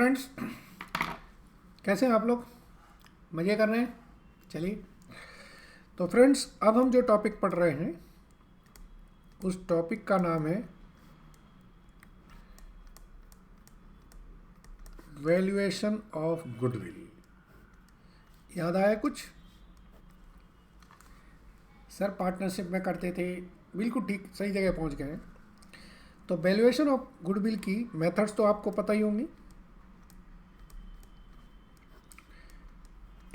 Friends, कैसे हैं आप लोग? मज़े कर रहे हैं? चलिए, तो फ्रेंड्स अब हम जो टॉपिक पढ़ रहे हैं उस टॉपिक का नाम है वैल्यूएशन ऑफ गुडविल। याद आया कुछ? सर पार्टनरशिप में करते थे, बिल्कुल ठीक, सही जगह पहुंच गए हैं। तो वैल्यूएशन ऑफ गुडविल की मेथड्स तो आपको पता ही होंगी।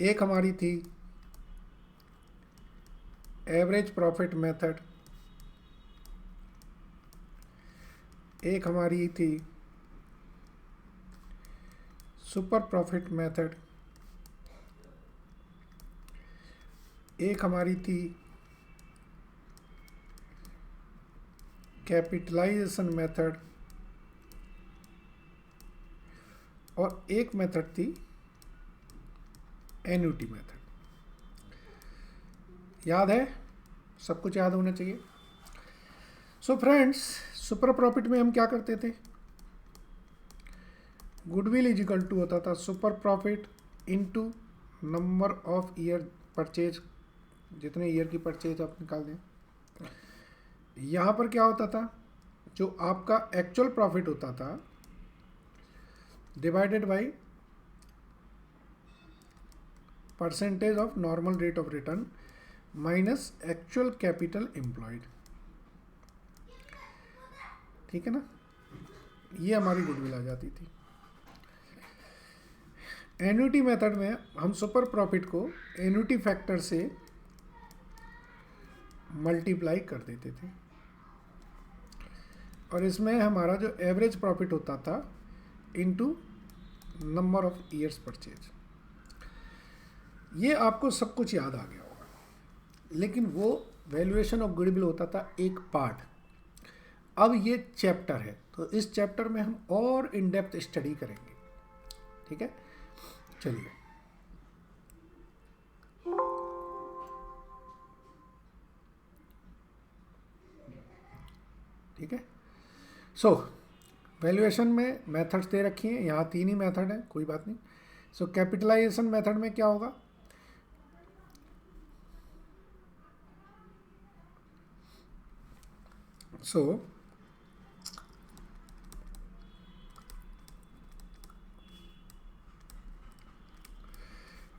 एक हमारी थी एवरेज प्रॉफिट मेथड, एक हमारी थी सुपर प्रॉफिट मेथड, एक हमारी थी कैपिटलाइजेशन मेथड और एक मेथड थी एन्युटी मेथड। याद है? सब कुछ याद होना चाहिए। सो फ्रेंड्स, सुपर प्रॉफिट में हम क्या करते थे? गुडविल इज इक्वल टू होता था super profit into number of year purchase, जितने ईयर की परचेज आप निकाल दें। यहाँ पर क्या होता था? जो आपका एक्चुअल प्रॉफिट होता था divided by percentage of normal rate of return minus actual capital employed. ठीक है ना? ये हमारी गुडविल आ जाती थी। एन्युटी मेथड में हम सुपर प्रॉफिट को एन्युटी फैक्टर से मल्टीप्लाई कर देते थे और इसमें हमारा जो एवरेज प्रॉफिट होता था into number of years purchase. ये आपको सब कुछ याद आ गया होगा, लेकिन वो वैल्यूएशन ऑफ गुडविल होता था एक पार्ट। अब ये चैप्टर है, तो इस चैप्टर में हम और इन डेप्थ स्टडी करेंगे। ठीक है, चलिए। ठीक है, सो वैल्यूएशन में मेथड्स दे रखी हैं, यहाँ 3 ही मेथड है, कोई बात नहीं। सो कैपिटलाइजेशन मेथड में क्या होगा? सो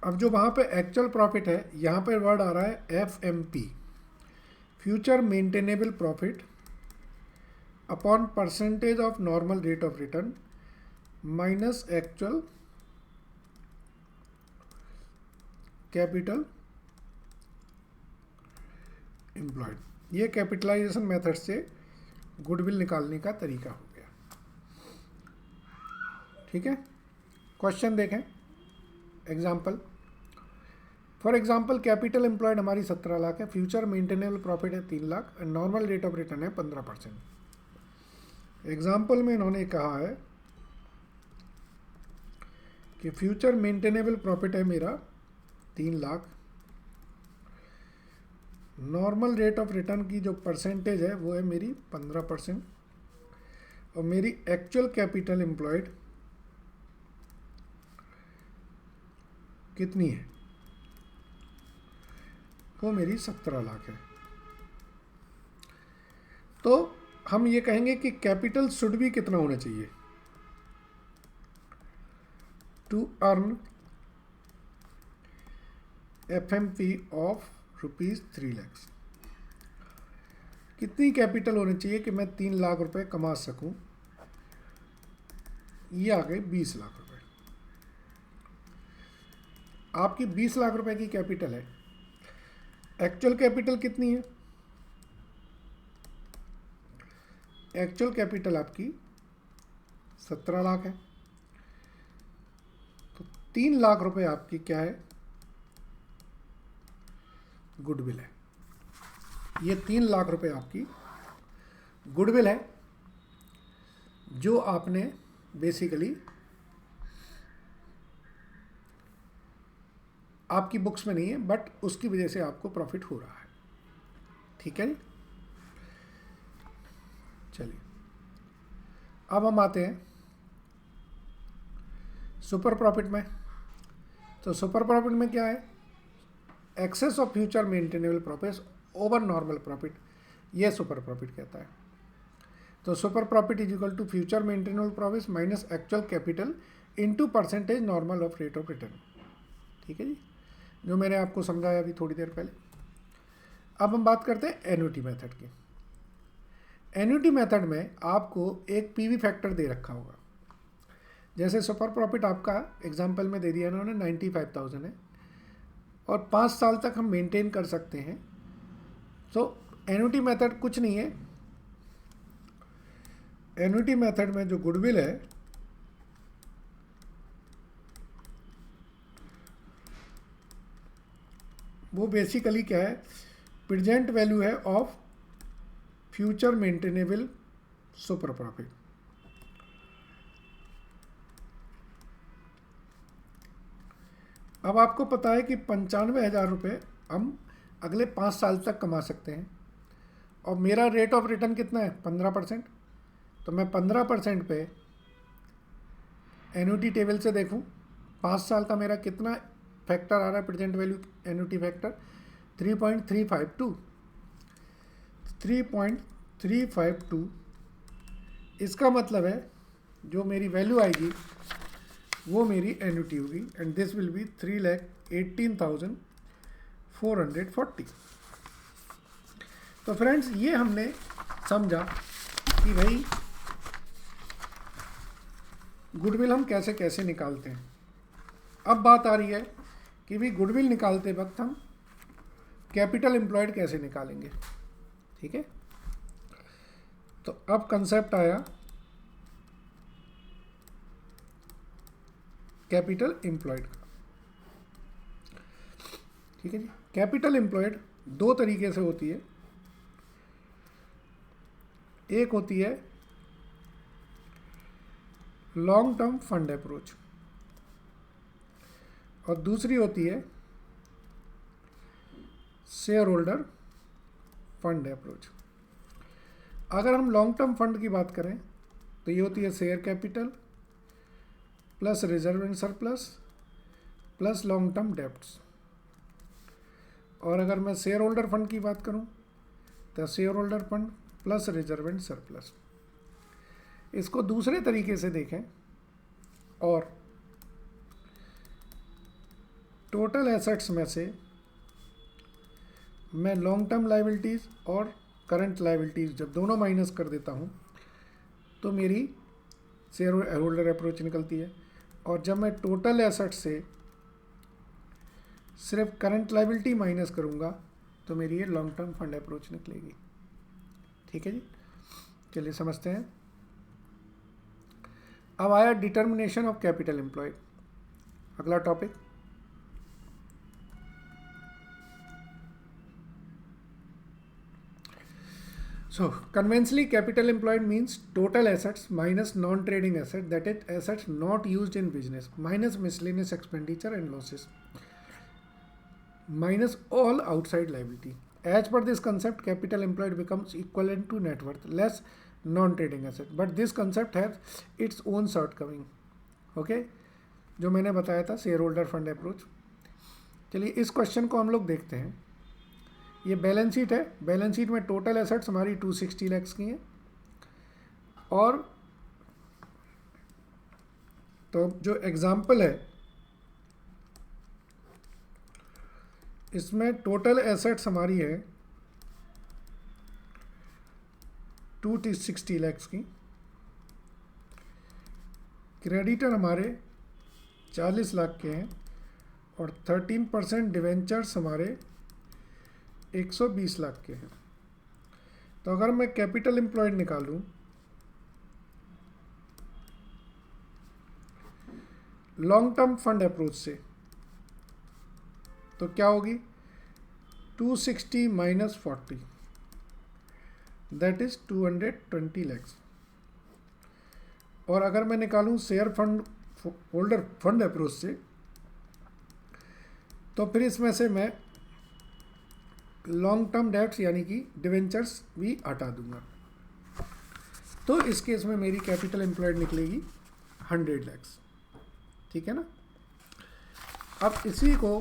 अब जो वहाँ पे एक्चुअल प्रॉफिट है, यहाँ पे वर्ड आ रहा है FMP, future maintainable profit upon percentage of normal rate of return minus actual capital employed. ये कैपिटलाइजेशन मेथड से गुडविल निकालने का तरीका हो गया। ठीक है, क्वेश्चन देखें। Example, for example capital employed हमारी 17 लाख है, फ्यूचर मेंटेनेबल प्रॉफिट है 3 lakh and normal rate of return है 15%। एग्जाम्पल में इन्होंने कहा है कि फ्यूचर मेंटेनेबल प्रॉफिट है मेरा 3 lakh, normal rate of return की जो परसेंटेज है वो है मेरी 15% और मेरी एक्चुअल कैपिटल एम्प्लॉयड कितनी है? वो मेरी 17 लाख है। तो हम ये कहेंगे कि कैपिटल शुड भी कितना होना चाहिए to earn FMP of ₹3 lakh. कितनी कैपिटल होनी चाहिए कि मैं 3 लाख रुपए कमा सकूं? ये आ गए 20 लाख रुपए। आपकी 20 लाख रुपए की कैपिटल है, एक्चुअल कैपिटल कितनी है? एक्चुअल कैपिटल आपकी 17 लाख है, तो 3 लाख रुपए आपकी क्या है? गुडविल है। ये 3 लाख रुपए आपकी गुडविल है, जो आपने बेसिकली आपकी बुक्स में नहीं है, बट उसकी वजह से आपको प्रॉफिट हो रहा है। ठीक है, चलिए अब हम आते हैं सुपर प्रॉफिट में, तो सुपर प्रॉफिट में क्या है, excess of future maintainable profit over normal profit, ये सुपर प्रॉफिट कहता है। तो super profit is equal to future maintainable profit minus actual capital into percentage normal of rate of return. ठीक है जी, जो मैंने आपको समझाया अभी थोड़ी देर पहले। अब हम बात करते हैं एन्युटी मेथड की। एन्युटी मेथड में आपको एक पीवी फैक्टर दे रखा होगा। जैसे सुपर प्रॉफिट आपका एग्जांपल में दे दिया इन्होंने 95,000 है और 5 साल तक हम मेंटेन कर सकते हैं। तो एन्युटी मेथड कुछ नहीं है, एन्युटी मेथड में जो गुडविल है वो बेसिकली क्या है, प्रेजेंट वैल्यू है of future maintainable super profit. अब आपको पता है कि 95,000 रुपये हम अगले 5 साल तक कमा सकते हैं और मेरा रेट ऑफ रिटर्न कितना है 15%। तो मैं 15% पे एन्युटी टेबल से देखूं 5 साल का मेरा कितना फैक्टर आ रहा है, प्रेजेंट वैल्यू एन्युटी फैक्टर 3.352। 3.352 इसका मतलब है जो मेरी वैल्यू आएगी वो मेरी एन्युटी होगी एंड दिस विल बी 3,18,440। तो फ्रेंड्स ये हमने समझा कि भाई गुडविल हम कैसे कैसे निकालते हैं। अब बात आ रही है कि भाई गुडविल निकालते वक्त हम कैपिटल एम्प्लॉयड कैसे निकालेंगे। ठीक है, तो अब कंसेप्ट आया कैपिटल एम्प्लॉयड का। ठीक है जी, कैपिटल एम्प्लॉयड 2 तरीके से होती है। एक होती है लॉन्ग टर्म फंड अप्रोच और दूसरी होती है शेयर होल्डर फंड अप्रोच। अगर हम लॉन्ग टर्म फंड की बात करें तो ये होती है share capital plus reserve and surplus plus long term debts. और अगर मैं शेयर होल्डर फंड की बात करूं तो share holder fund plus reserve and surplus. इसको दूसरे तरीके से देखें और टोटल एसेट्स में से मैं लॉन्ग टर्म लायबिलिटीज़ और करंट लायबिलिटीज़ जब दोनों माइनस कर देता हूं तो मेरी शेयर होल्डर अप्रोच निकलती है। और जब मैं टोटल एसेट से सिर्फ करंट लायबिलिटी माइनस करूंगा तो मेरी ये लॉन्ग टर्म फंड अप्रोच निकलेगी। ठीक है जी, चलिए समझते हैं। अब आया डिटर्मिनेशन ऑफ कैपिटल एम्प्लॉयड, अगला topic. So conventionally capital employed means total assets minus non-trading asset, that is assets not used in business, minus miscellaneous expenditure and losses, minus all outside liability. As per this concept, capital employed becomes equivalent to net worth less non-trading asset. But this concept has its own shortcoming. Okay, जो मैंने बताया था share holder fund approach. चलिए इस question को हम लोग देखते हैं। ये बैलेंस शीट है, बैलेंस शीट में टोटल एसेट्स हमारी 260 लाख की हैं और तो जो एग्जाम्पल है इसमें टोटल एसेट्स हमारी है 260 लाख की, क्रेडिटर हमारे 40 लाख के हैं और 13% डिवेंचर्स हमारे 120 लाख के हैं। तो अगर मैं कैपिटल एम्प्लॉयड निकालूं लॉन्ग टर्म फंड अप्रोच से तो क्या होगी 260 माइनस 40 दैट इज 220 लैक्स। और अगर मैं निकालूं share fund holder fund approach से तो फिर इसमें से मैं लॉन्ग टर्म डेट्स यानी कि डिवेंचर्स भी हटा दूंगा। तो इस केस में मेरी कैपिटल एम्प्लॉयड निकलेगी 100 लैक्स। ठीक है ना। अब इसी को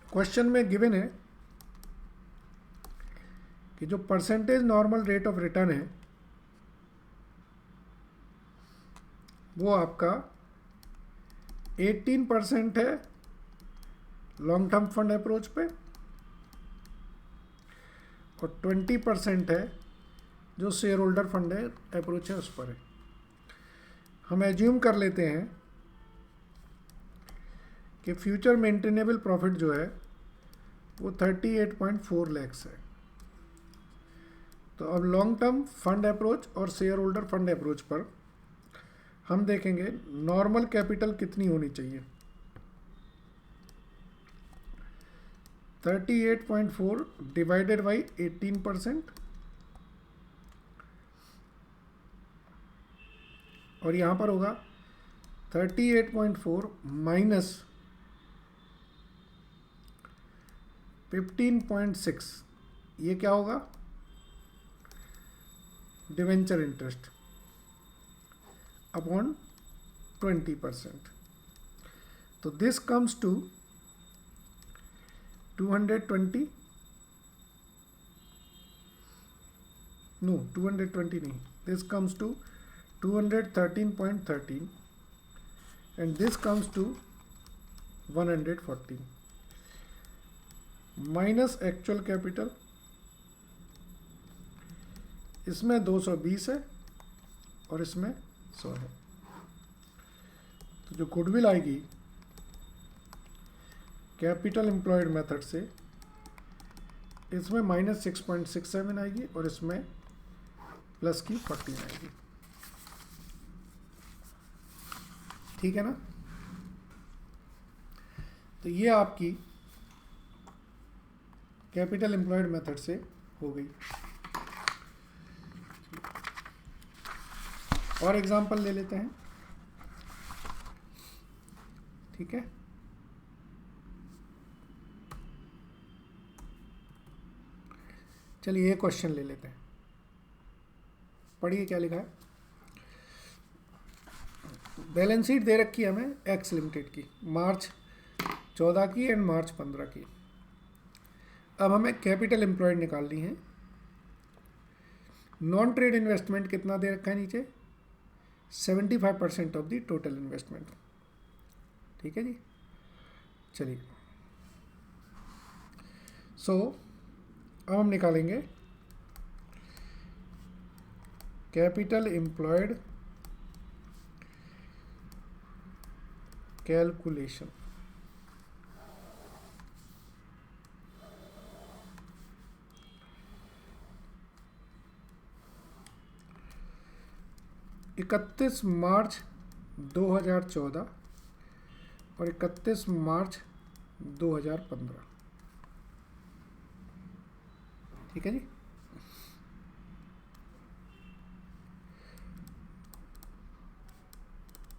क्वेश्चन में गिवन है कि जो percentage normal rate of return है वो आपका 18% है लॉन्ग टर्म फंड अप्रोच पे और 20% है जो शेयर होल्डर फंड है अप्रोच है उस पर है। हम एज्यूम कर लेते हैं कि फ्यूचर मेंटेनेबल प्रॉफिट जो है वो 38.4 लैक्स है। तो अब लॉन्ग टर्म फंड अप्रोच और शेयर होल्डर फंड अप्रोच पर हम देखेंगे नॉर्मल कैपिटल कितनी होनी चाहिए। 38.4 डिवाइडेड बाई 18% और यहाँ पर होगा 38.4 माइनस 15.6, ये क्या होगा, डिवेंचर इंटरेस्ट अपॉन 20%। तो दिस कम्स टू 220, नो 220 नहीं, this comes to 213.13 and this comes to 114 minus actual capital, इसमें 220 है और इसमें 100 है। तो जो गुडविल आएगी कैपिटल एम्प्लॉयड मेथड से, इसमें माइनस 6.67 आएगी और इसमें प्लस की 14 आएगी। ठीक है ना। तो ये आपकी कैपिटल एम्प्लॉयड मेथड से हो गई। और एग्जांपल ले लेते हैं, ठीक है। चलिए ये क्वेश्चन ले लेते हैं, पढ़िए क्या लिखा है। बैलेंस शीट दे रखी है हमें एक्स लिमिटेड की, मार्च 14 की एंड मार्च 15 की। अब हमें कैपिटल एम्प्लॉयड निकालनी है। नॉन ट्रेड इन्वेस्टमेंट कितना दे रखा है नीचे, 75% ऑफ द टोटल इन्वेस्टमेंट। ठीक है जी। चलिए अब हम निकालेंगे कैपिटल एम्प्लॉयड कैलकुलेशन। इकतीस मार्च 2014 और 31 मार्च 2015। ठीक है जी।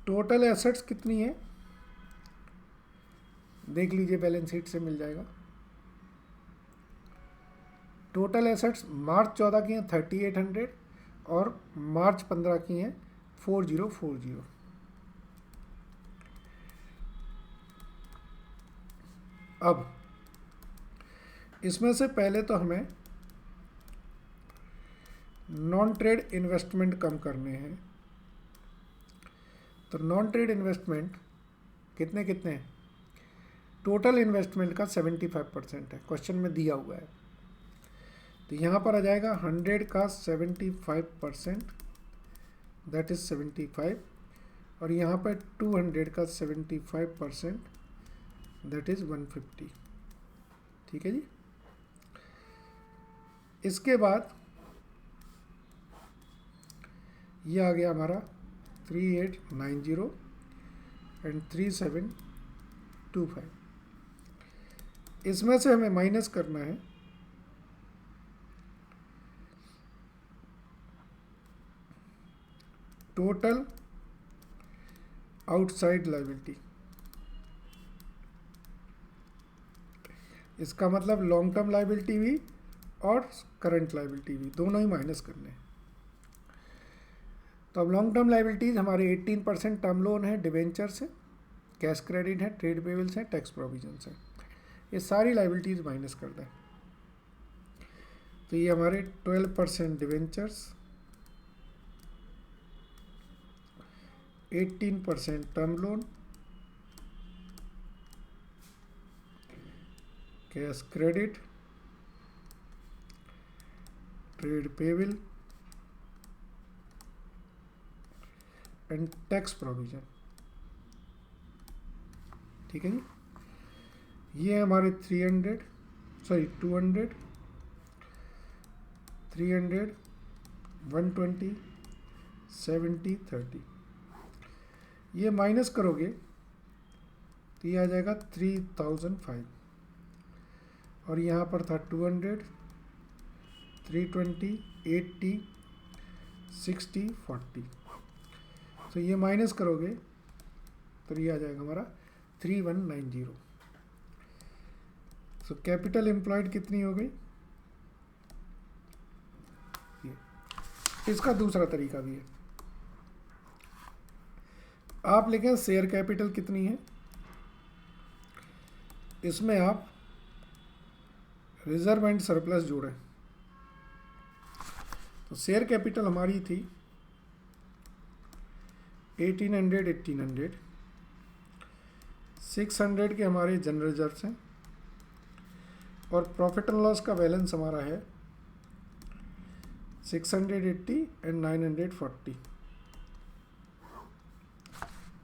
टोटल एसेट्स कितनी है देख लीजिए, बैलेंस शीट से मिल जाएगा। टोटल एसेट्स मार्च 14 की हैं 3800 और मार्च 15 की हैं 4040। अब इसमें से पहले तो हमें नॉन ट्रेड इन्वेस्टमेंट कम करने हैं। तो नॉन ट्रेड इन्वेस्टमेंट कितने कितने हैं, टोटल इन्वेस्टमेंट का 75% है, क्वेश्चन में दिया हुआ है। तो यहाँ पर आ जाएगा 100 का 75%, दैट इज 75, और यहाँ पर 200 का 75%, दैट इज 150। ठीक है जी। इसके बाद ये आ गया हमारा 3890 एंड 3725। इसमें से हमें माइनस करना है टोटल आउटसाइड लायबिलिटी। इसका मतलब लॉन्ग टर्म लायबिलिटी भी और करंट लाइबिलिटी भी, दोनों ही माइनस करने हैं। तो अब लॉन्ग टर्म लाइबिलिटीज़ हमारे 18% टर्म लोन है, डिवेंचर्स है, कैश क्रेडिट है, ट्रेड पेबल्स है, टैक्स प्रोविजंस है, ये सारी लाइबिलिटीज़ माइनस कर दें। तो ये हमारे 12% debentures, 18% term loan, cash credit, trade payable and tax provision. ठीक है जी, ये हमारे 200, 300, 120, 70, 30, ये माइनस करोगे तो ये आ जाएगा 3005, और यहाँ पर था 200, 320, 80, 60, 40, तो ये माइनस करोगे तो ये आ जाएगा हमारा 3190। सो कैपिटल एम्प्लॉयड कितनी हो गई? ये इसका दूसरा तरीका भी है, आप लिखें शेयर कैपिटल कितनी है, इसमें आप रिजर्व एंड सरप्लस जोड़ें। तो शेयर कैपिटल हमारी थी 1800, 600 के हमारे जनरल रिजर्व्स हैं, और प्रॉफिट एंड लॉस का बैलेंस हमारा है 680 एंड 940।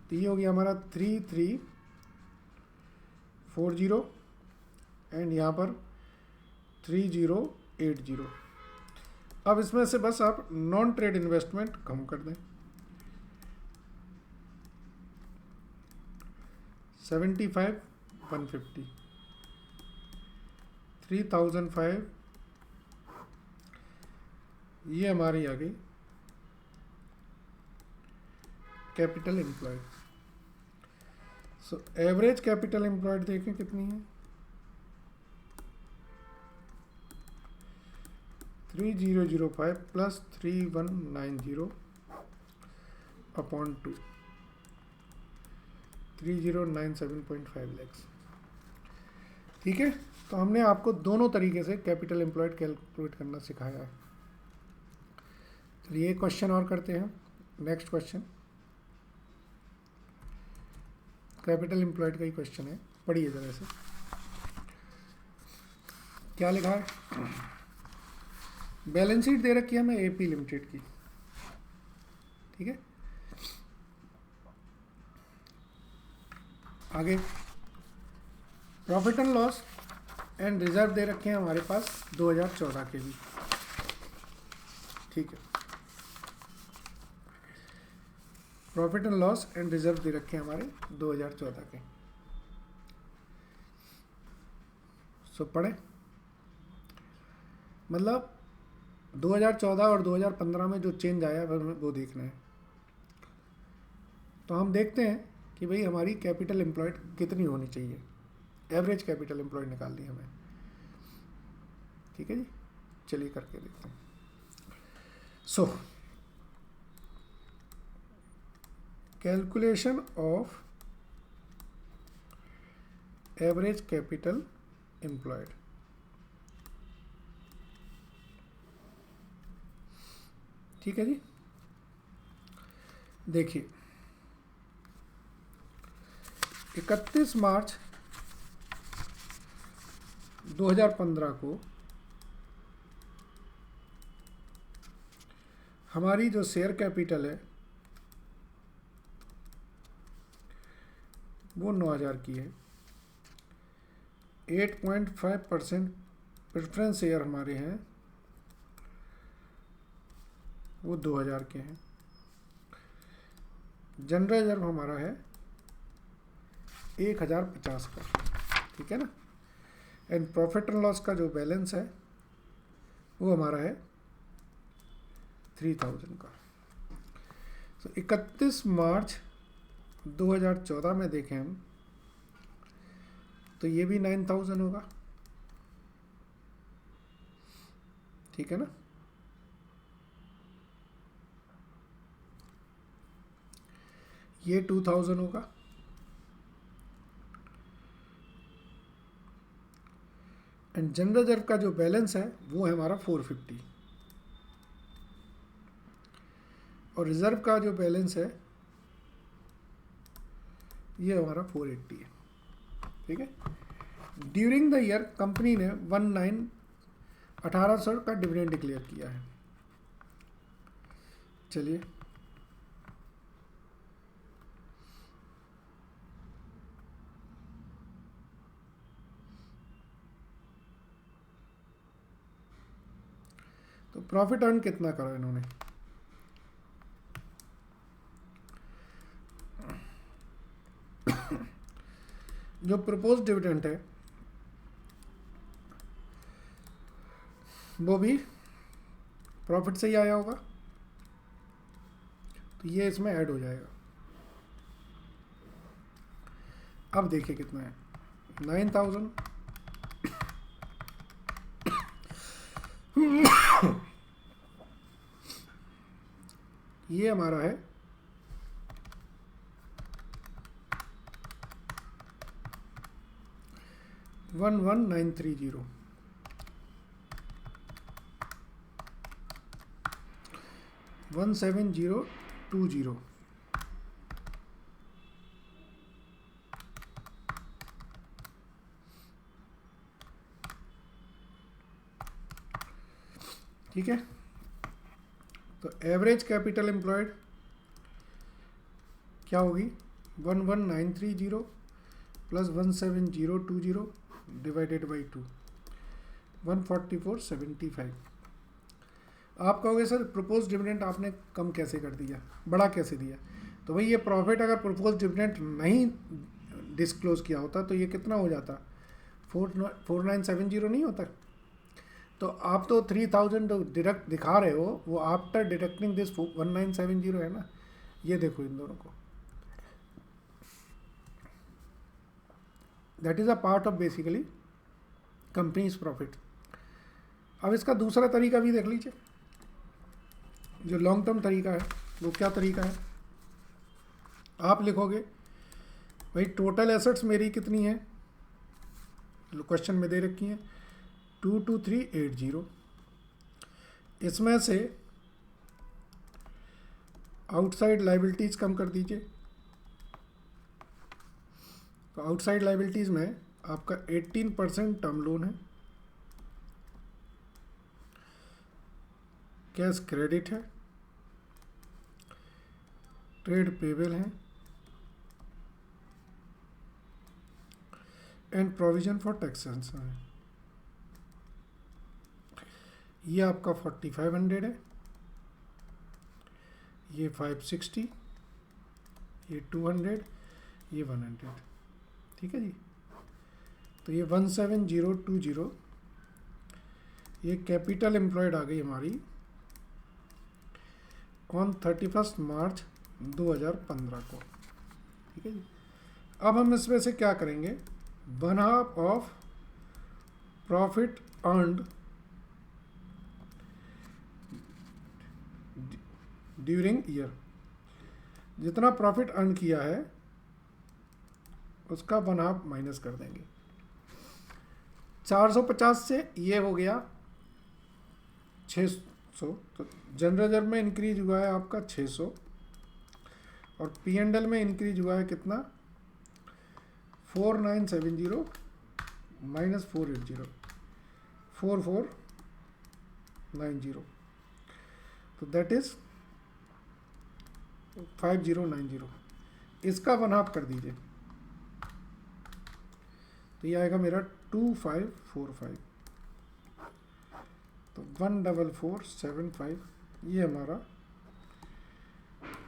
तो ये हो गया हमारा 3340 एंड यहाँ पर 3080। अब इसमें से बस आप नॉन ट्रेड इन्वेस्टमेंट कम कर दें, 75, 150, 3005, ये हमारी आ गई capital employed. So average capital employed देखें कितनी है, 3005 प्लस 3190 अपॉन 2, 3097.5 लैक्स। ठीक है, तो हमने आपको दोनों तरीके से कैपिटल एम्प्लॉयड कैलकुलेट करना सिखाया है। चलिए एक क्वेश्चन और करते हैं, नेक्स्ट क्वेश्चन कैपिटल एम्प्लॉयड का ही क्वेश्चन है, पढ़िए जरा से क्या लिखा है। बैलेंस शीट दे रखी है हमें एपी लिमिटेड की, ठीक है। आगे profit and loss and reserve दे रखे हैं हमारे पास 2014 के भी, ठीक है। Profit and loss and reserve दे रखे हैं हमारे 2014 के। सो पढ़े, मतलब 2014 और 2015 में जो चेंज आया वो देखना है। तो हम देखते हैं कि भाई हमारी कैपिटल एम्प्लॉयड कितनी होनी चाहिए, एवरेज कैपिटल एम्प्लॉयड निकालनी हमें, ठीक है जी। चलिए करके देखते हैं। So calculation of average capital employed. ठीक है जी, देखिए 31 मार्च 2015 को हमारी जो शेयर कैपिटल है वो 9000 की है। 8.5% प्रेफरेंस शेयर हमारे हैं वो 2000 के हैं। जनरल रिजर्व हमारा है 1050 का, ठीक है ना। एंड प्रॉफिट एंड लॉस का जो बैलेंस है वो हमारा है 3000 का। तो 31 मार्च 2014 में देखें हम तो ये भी 9000 होगा, ठीक है ना। ये 2000 होगा, एंड जनरल रिजर्व का जो बैलेंस है वो है हमारा 450, और रिजर्व का जो बैलेंस है ये हमारा 480 है। ठीक है। ड्यूरिंग द ईयर कंपनी ने 1800 का डिविडेंड डिक्लेयर किया है। चलिए, तो प्रॉफिट अर्न कितना करा इन्होंने, जो प्रपोज डिविडेंड है वो भी प्रॉफिट से ही आया होगा, तो ये इसमें ऐड हो जाएगा। अब देखिए कितना है, 9000 ये हमारा है 11930, 17020, ठीक है। तो एवरेज कैपिटल एम्प्लॉयड क्या होगी, 11930 प्लस 17020 डिवाइडेड बाई 2, 14475। आप कहोगे सर प्रपोज डिविडेंड आपने कम कैसे कर दिया, बड़ा कैसे दिया, तो भाई ये प्रॉफिट अगर प्रपोज डिविडेंड नहीं डिस्क्लोज किया होता तो ये कितना हो जाता, 4970 नहीं होता। तो आप तो 3000 डिडक्ट दिखा रहे हो, वो आफ्टर डिडक्टिंग दिस 1970 है ना। ये देखो इन दोनों को, that is a part of basically companies profit. अब इसका दूसरा तरीका भी देख लीजिए, जो लॉन्ग टर्म तरीका है वो क्या तरीका है। आप लिखोगे भाई टोटल एसेट्स मेरी कितनी है, क्वेश्चन में दे रखी है 22380, इसमें से आउटसाइड लाइबिलिटीज कम कर दीजिए। तो आउटसाइड लाइबिलिटीज में आपका 18% टर्म लोन है, कैश क्रेडिट है, ट्रेड पेबल है, एंड प्रोविजन फॉर टैक्सेस है। ये आपका 4500 है, ये 560, ये 200, ये 100। ठीक है जी। तो ये 17020 ये कैपिटल एम्प्लॉयड आ गई हमारी ऑन 31 मार्च 2015 को। ठीक है जी। अब हम इसमें से क्या करेंगे, 1/2 of profit earned during year, जितना प्रॉफिट अर्न किया है उसका 1/2 माइनस कर देंगे। 450 से ये हो गया 600, तो जनरल रिजर्व में इंक्रीज हुआ है आपका 600, और P&L में इंक्रीज हुआ है कितना, 4970 माइनस 480, 4490, तो दैट इज 5090। इसका 1/2 कर दीजिए, तो ये आएगा मेरा 2545, तो 14475 ये हमारा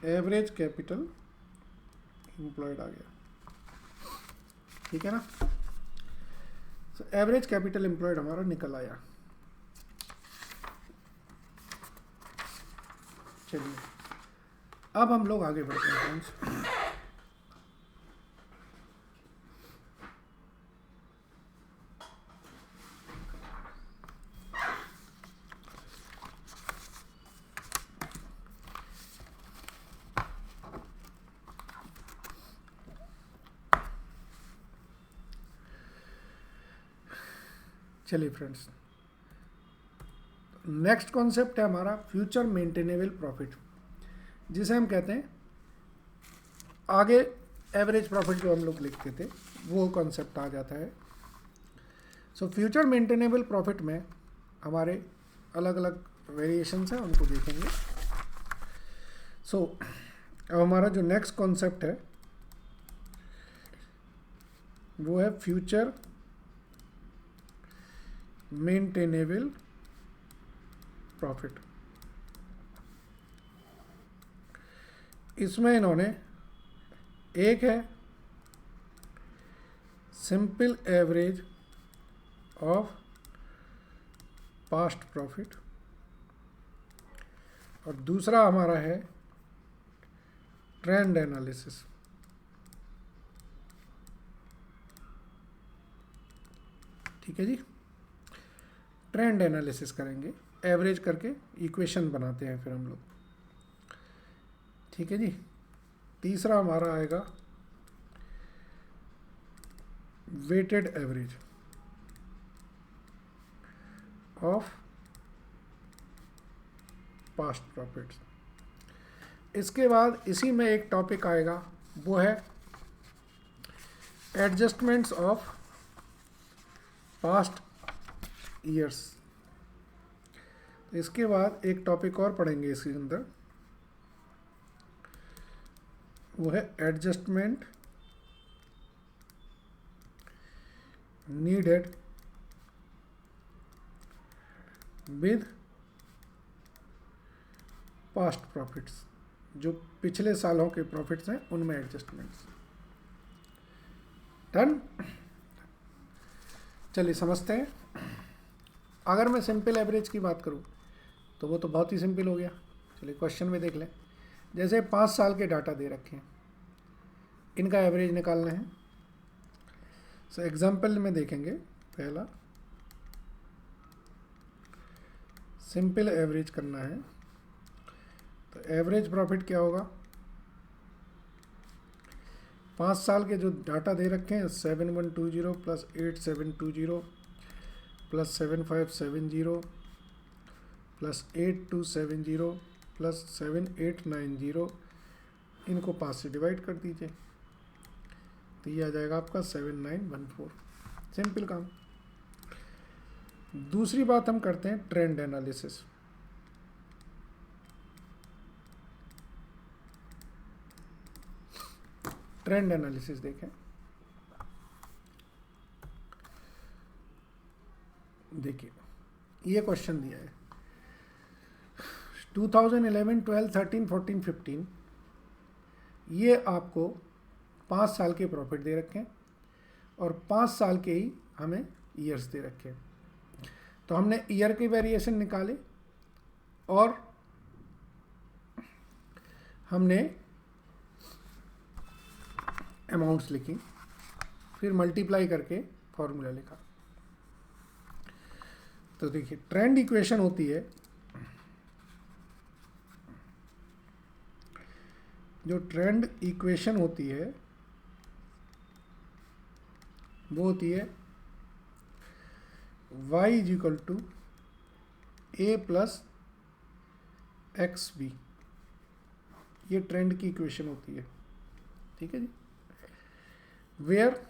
एवरेज कैपिटल एम्प्लॉयड आ गया। ठीक है ना। तो एवरेज कैपिटल एम्प्लॉयड हमारा निकल आया। चलिए अब हम लोग आगे बढ़ते हैं फ्रेंड्स। चलिए फ्रेंड्स, नेक्स्ट कॉन्सेप्ट है हमारा फ्यूचर मेंटेनेबल प्रॉफिट, जिसे हम कहते हैं आगे एवरेज प्रॉफिट जो हम लोग लिखते थे वो कॉन्सेप्ट आ जाता है। सो फ्यूचर मेंटेनेबल प्रॉफिट में हमारे अलग अलग वेरिएशंस हैं, उनको देखेंगे। सो अब हमारा जो नेक्स्ट कॉन्सेप्ट है वो है फ्यूचर मेंटेनेबल प्रॉफिट। इसमें इन्होंने एक है simple average of past profit और दूसरा हमारा है ट्रेंड एनालिसिस। ठीक है जी, ट्रेंड एनालिसिस करेंगे, एवरेज करके इक्वेशन बनाते हैं फिर हम लोग। ठीक है जी, तीसरा हमारा आएगा weighted average of past profits. इसके बाद इसी में एक टॉपिक आएगा, वो है एडजस्टमेंट्स ऑफ पास्ट ईयर्स। इसके बाद एक टॉपिक और पढ़ेंगे इसके अंदर, वो है adjustment needed with past profits. जो पिछले सालों के प्रॉफिट्स हैं उनमें एडजस्टमेंट्स। डन। चलिए समझते हैं। अगर मैं सिंपल एवरेज की बात करूं तो वो तो बहुत ही सिंपल हो गया। चलिए क्वेश्चन में देख लें। जैसे 5 साल के डाटा दे रखे हैं, इनका एवरेज निकालना है। सो एग्जाम्पल में देखेंगे। पहला सिंपल एवरेज करना है, तो एवरेज प्रॉफिट क्या होगा? 5 साल के जो डाटा दे रखे हैं 7120 प्लस 8720 प्लस 7570 प्लस 8270 प्लस 7890, इनको 5 से डिवाइड कर दीजिए तो ये आ जाएगा आपका 7914। सिंपल काम। दूसरी बात हम करते हैं ट्रेंड एनालिसिस। ट्रेंड एनालिसिस देखें। देखिए ये क्वेश्चन दिया है 2011, 12, 13, 14, 15, ये आपको 5 साल के प्रॉफिट दे रखे हैं और 5 साल के ही हमें ईयर्स दे रखे हैं। तो हमने ईयर के वेरिएशन निकाले और हमने अमाउंट्स लिखी, फिर मल्टीप्लाई करके फॉर्मूला लिखा। तो देखिए ट्रेंड इक्वेशन होती है, जो ट्रेंड इक्वेशन होती है वो होती है y is equal to a plus x b. ये ट्रेंड की इक्वेशन होती है। ठीक है जी, वेयर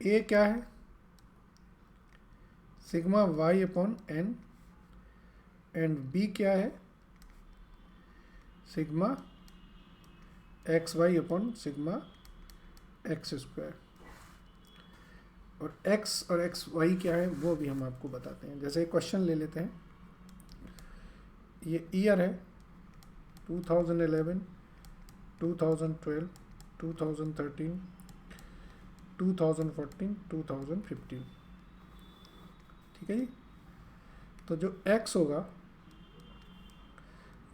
ए क्या है? Sigma y upon n, and b क्या है? Sigma x y upon sigma x square. और x और एक्स वाई क्या है वो भी हम आपको बताते हैं। जैसे क्वेश्चन ले लेते हैं। ये ईयर है 2011, 2012, 2013, 2014, 2015। ठीक है जी। तो जो x होगा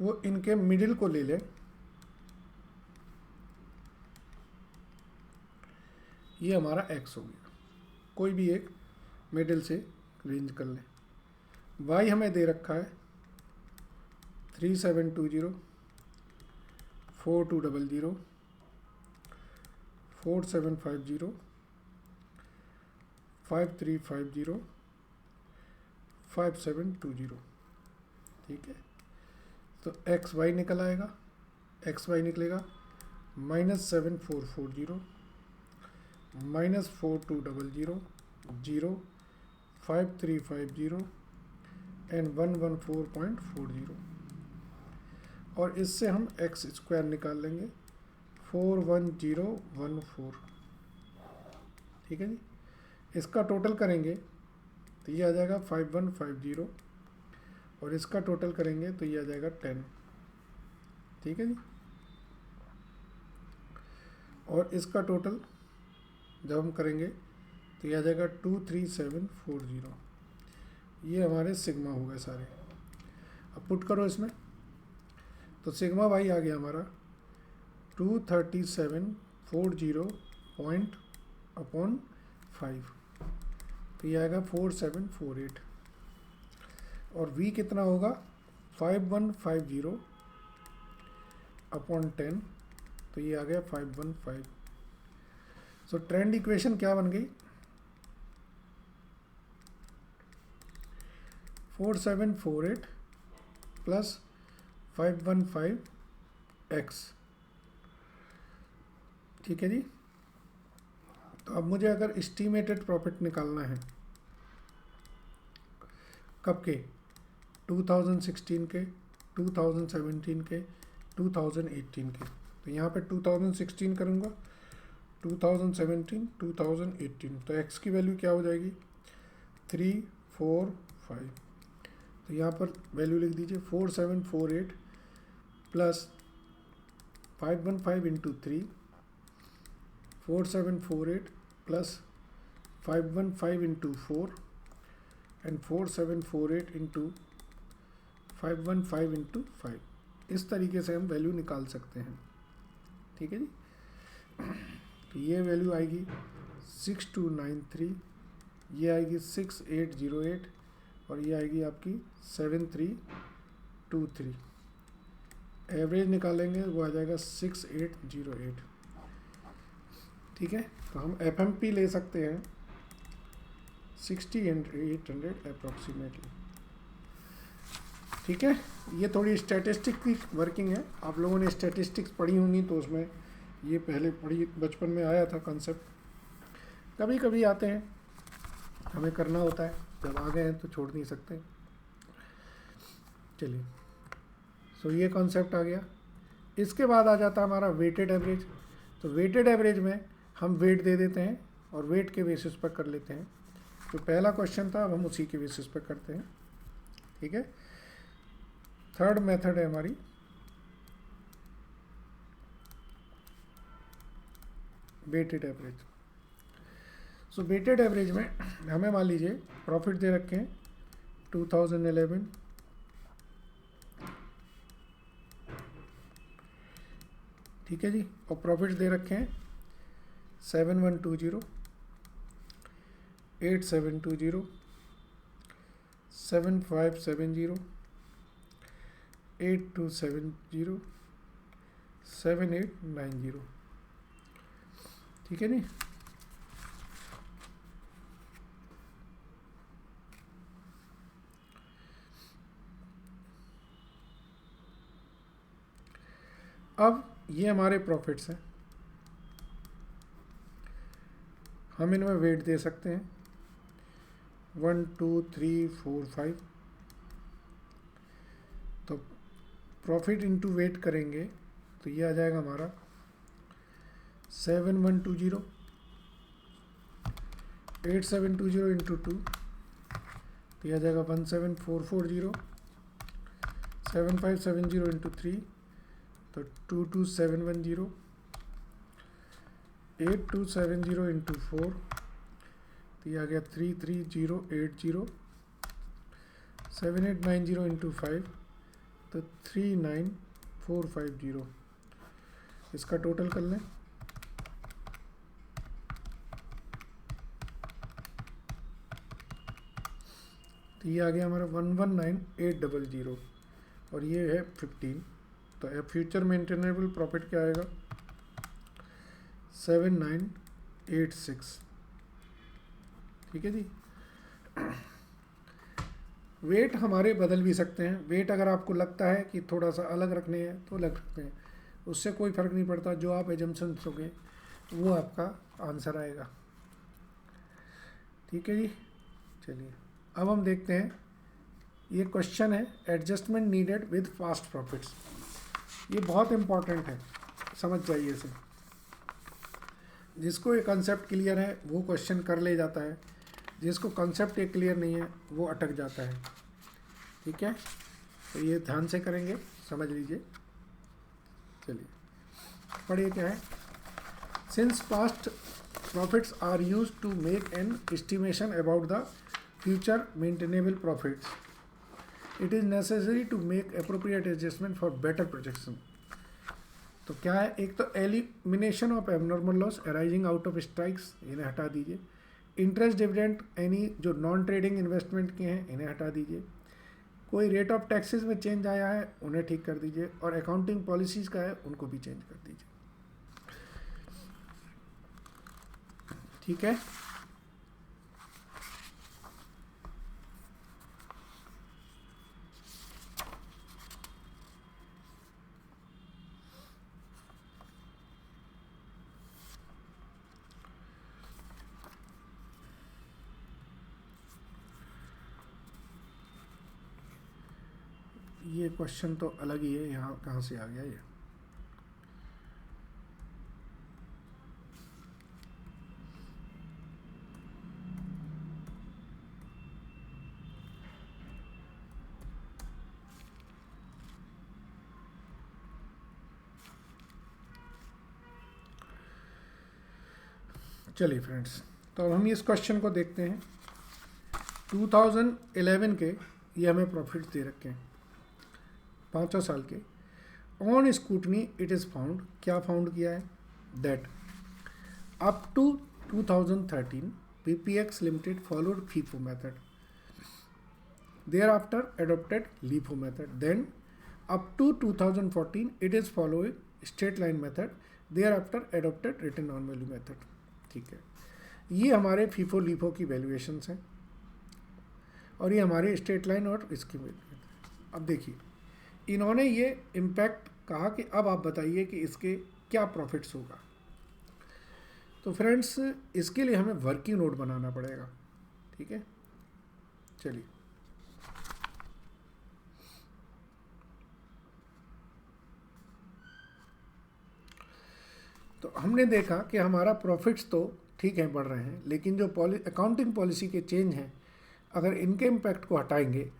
वो इनके मिडिल को ले ले, ये हमारा x हो गया। कोई भी एक मिडिल से रेंज कर ले। y हमें दे रखा है 3720, 4200, 4750, 5350, 5720। ठीक है, तो एक्स वाई निकल आएगा, एक्स वाई निकलेगा -7440, -4200, 0, 5350 एंड 114.40। और इससे हम एक्स स्क्वायर निकाल लेंगे 41014। ठीक है जी, इसका टोटल करेंगे तो ये आ जाएगा 5150, और इसका टोटल करेंगे तो ये आ जाएगा 10। ठीक है जी, और इसका टोटल जब हम करेंगे तो ये आ जाएगा 23740। ये हमारे सिग्मा हो गए सारे। अब पुट करो इसमें, तो सिग्मा वाई आ गया हमारा 23740 पॉइंट अपॉन 5, तो ये आएगा 4748। और वी कितना होगा 5150 अपॉन 10, तो ये आ गया 515। सो ट्रेंड इक्वेशन क्या बन गई 4748 प्लस 515x। ठीक है जी, तो अब मुझे अगर एस्टीमेटेड प्रॉफिट निकालना है कब के 2016 के, 2017 के, 2018 के, तो यहाँ पे 2016 करूँगा, 2017, 2018, तो x की वैल्यू क्या हो जाएगी 345। तो यहाँ पर वैल्यू लिख दीजिए 4748 plus 515 into 3, 4748 plus 515 into 4 and 4748 into 515 into 5। इस तरीके से हम वैल्यू निकाल सकते हैं। ठीक है जी, तो ये वैल्यू आएगी 6293, ये आएगी 6808, और ये आएगी आपकी 7323। एवरेज निकालेंगे वो आ जाएगा 6808। ठीक है, तो हम एफएमपी ले सकते हैं 6800 अप्रॉक्सीमेटली। ठीक है, ये थोड़ी स्टैटिस्टिक की वर्किंग है। आप लोगों ने स्टैटिस्टिक्स पढ़ी होंगी तो उसमें ये पहले पढ़ी, बचपन में आया था कॉन्सेप्ट। कभी कभी आते हैं, हमें करना होता है, जब आ गए हैं तो छोड़ नहीं सकते। चलिए, सो ये कॉन्सेप्ट आ गया। इसके बाद आ जाता है हमारा वेटेड एवरेज। तो वेटेड एवरेज में हम वेट दे देते हैं और वेट के बेसिस पर कर लेते हैं। तो पहला क्वेश्चन था, अब हम उसी के बेसिस पर करते हैं। ठीक है, थर्ड मेथड है हमारी वेटेड एवरेज। सो वेटेड एवरेज में हमें मान लीजिए प्रॉफिट दे रखे हैं 2011, ठीक है जी, और प्रॉफिट दे रखे हैं 7120, 8720, 7570, 8270, 7890। ठीक है नी। अब ये हमारे प्रॉफिट्स हैं, हम इनमें वेट दे सकते हैं 1 2 3 4 5। तो प्रॉफिट इंटू वेट करेंगे तो ये आ जाएगा हमारा 7120, 8720 इंटू 2, तो ये आ जाएगा 17440, 7570 इंटू 3, तो 22710, 8270 इंटू 4, तो ये आ गया 33080, 7890 इंटू 5, तो 39450। इसका टोटल कर लें तो ये आ गया हमारा 119800, और ये है 15। तो अब फ्यूचर मेंटेनेबल प्रॉफिट क्या आएगा 7986। ठीक है जी। वेट हमारे बदल भी सकते हैं। वेट अगर आपको लगता है कि थोड़ा सा अलग रखने हैं तो अलग रखते हैं, उससे कोई फ़र्क नहीं पड़ता। जो आप एजम्पशन दोगे वो आपका आंसर आएगा। ठीक है जी। चलिए अब हम देखते हैं, ये क्वेश्चन है adjustment needed with fast profits. ये बहुत इंपॉर्टेंट है, समझ जाइए इसे। जिसको ये कंसेप्ट क्लियर है वो क्वेश्चन कर ले जाता है, जिसको कंसेप्ट ये क्लियर नहीं है वो अटक जाता है। ठीक है, तो ये ध्यान से करेंगे, समझ लीजिए। चलिए पढ़िए क्या है। Since past profits are use to make an estimation about the future maintainable profits, it is necessary to make appropriate adjustment for better projection. तो क्या है, एक तो elimination of abnormal loss arising out of strikes, इन्हें हटा दीजिए। Interest dividend any जो non trading investment के हैं इन्हें हटा दीजिए। कोई रेट ऑफ टैक्सेस में चेंज आया है उन्हें ठीक कर दीजिए, और अकाउंटिंग पॉलिसीज़ का है उनको भी चेंज कर दीजिए। ठीक है, ये क्वेश्चन तो अलग ही है, यहाँ कहाँ से आ गया ये। चलिए फ्रेंड्स, तो अब हम इस क्वेश्चन को देखते हैं। 2011 के ये हमें प्रॉफिट दे रखे हैं 5 साल के। On scrutiny it is found, क्या फाउंड किया है, that up to 2013 PPX limited followed FIFO method, thereafter adopted LIFO method, then up to 2014 it is following straight line method, thereafter adopted return on value method. ठीक है, ये हमारे FIFO LIFO की valuations हैं, और ये हमारे straight line और इसकी वैल्यू। अब देखिए, इन्होंने ये इम्पैक्ट कहा कि अब आप बताइए कि इसके क्या प्रॉफिट्स होगा। तो फ्रेंड्स, इसके लिए हमें वर्किंग नोट बनाना पड़ेगा। ठीक है, चलिए तो हमने देखा कि हमारा प्रॉफिट्स तो ठीक है बढ़ रहे हैं, लेकिन जो अकाउंटिंग पॉलिसी के चेंज हैं, अगर इनके इम्पैक्ट को हटाएंगे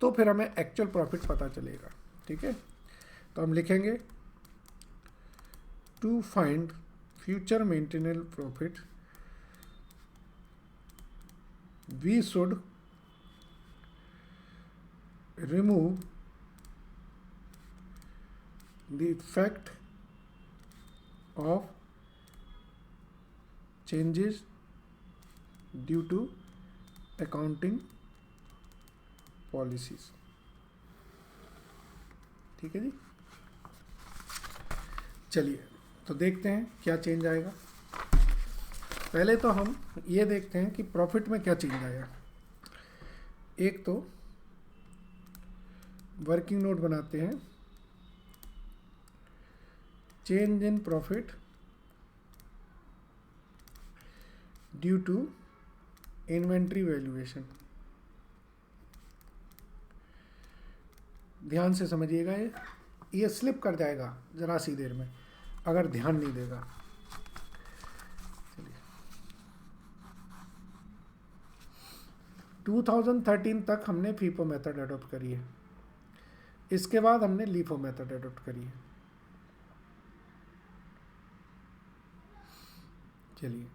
तो फिर हमें एक्चुअल प्रॉफिट पता चलेगा। ठीक है, तो हम लिखेंगे to find future maintainable profit we should remove the effect of changes due to accounting policies. ठीक है जी, चलिए तो देखते हैं क्या चेंज आएगा। पहले तो हम ये देखते हैं कि प्रॉफिट में क्या चेंज आएगा। एक तो वर्किंग नोट बनाते हैं, change in profit due to inventory valuation. ध्यान से समझिएगा, ये स्लिप कर जाएगा जरा सी देर में अगर ध्यान नहीं देगा। चलिए 2013 तक हमने फीफो मेथड अडॉप्ट करी है, इसके बाद हमने लीफो मेथड अडॉप्ट करी है। चलिए